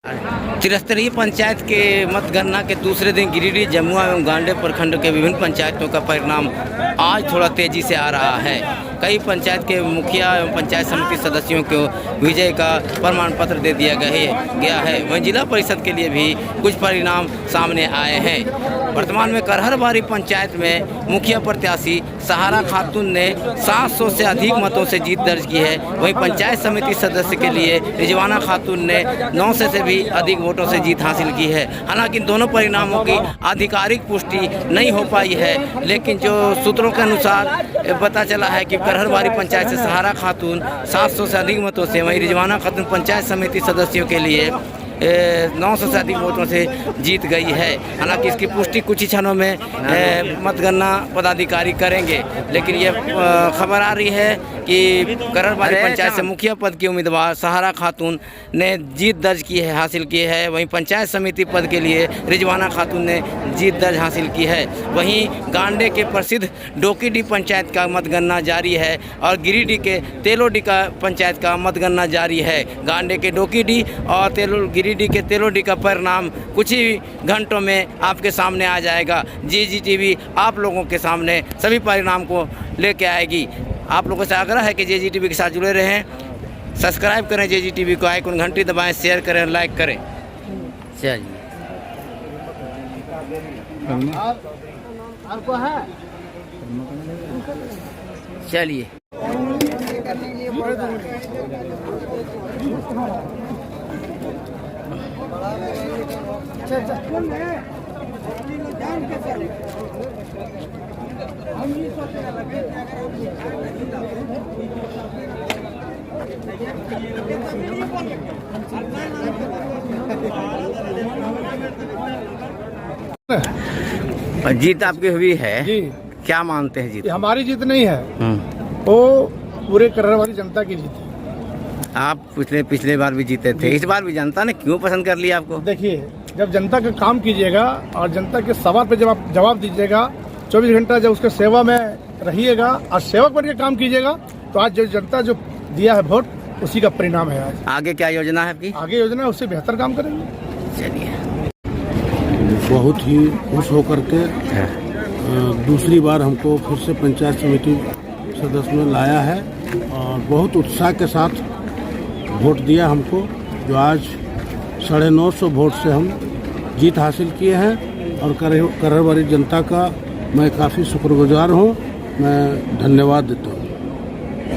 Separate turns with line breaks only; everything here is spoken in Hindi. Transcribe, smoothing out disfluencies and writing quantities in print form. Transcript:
त्रिस्तरीय पंचायत के मतगणना के दूसरे दिन गिरिडीह, जमुआ एवं गांडे प्रखंड के विभिन्न पंचायतों का परिणाम आज थोड़ा तेजी से आ रहा है। कई पंचायत के मुखिया एवं पंचायत समिति सदस्यों को विजय का प्रमाण पत्र दे दिया गया है। वहीं जिला परिषद के लिए भी कुछ परिणाम सामने आए हैं। वर्तमान में करहरबारी पंचायत में मुखिया प्रत्याशी सहारा खातून ने 700 से अधिक मतों से जीत दर्ज की है। वहीं पंचायत समिति सदस्य के लिए रिजवाना खातून ने 900 से भी अधिक वोटों से जीत हासिल की है। हालांकि दोनों परिणामों की आधिकारिक पुष्टि नहीं हो पाई है, लेकिन जो सूत्रों के अनुसार पता चला है कि करहरबारी पंचायत से सहारा खातून 700 से अधिक मतों से, वहीं रिजवाना खातून पंचायत समिति सदस्यों के लिए 900 से अधिक वोटों से जीत गई है। हालांकि इसकी पुष्टि कुछ ही क्षणों में मतगणना पदाधिकारी करेंगे, लेकिन ये खबर आ रही है कि करहरबारी पंचायत से मुखिया पद की उम्मीदवार सहारा खातून ने जीत दर्ज की है, हासिल की है। वहीं पंचायत समिति पद के लिए रिजवाना खातून ने जीत दर्ज हासिल की है। वहीं गांडे के प्रसिद्ध डोकीडीह पंचायत का मतगणना जारी है और गिरिडीह के तेलोडीह का पंचायत का मतगणना जारी है। गांडे के डोकीडीह और गिरिडीह के तेलोडीह का परिणाम कुछ ही घंटों में आपके सामने आ जाएगा। JGTV आप लोगों के सामने सभी परिणाम को लेके आएगी। आप लोगों से आग्रह है कि JGTV के साथ जुड़े रहें, सब्सक्राइब करें JGTV को, आइकन घंटी दबाएं, शेयर करें, लाइक करें। चलिए जीत आपकी हुई है जी। क्या मानते हैं जीत?
हमारी जीत नहीं है, वो पूरे करहरबारी जनता की जीत है।
आप पिछले बार भी जीते थे, इस बार भी जनता ने क्यों पसंद कर लिया आपको?
देखिए, जब जनता का काम कीजिएगा और जनता के सवाल पे जब आप जवाब दीजिएगा, 24 घंटा जब उसके सेवा में रहिएगा और सेवक बन के काम कीजिएगा, तो आज जो जनता जो दिया है वोट, उसी का परिणाम है। आज
आगे क्या योजना है आपकी?
आगे योजना है उससे बेहतर काम करेंगे।
चलिए,
बहुत ही खुश होकर के दूसरी बार हमको फिर से पंचायत समिति सदस्य में लाया है और बहुत उत्साह के साथ वोट दिया हमको, जो आज 950 वोट से हम जीत हासिल किए हैं। और करहरबारी जनता का मैं काफ़ी शुक्रगुजार हूँ, मैं धन्यवाद देता हूँ।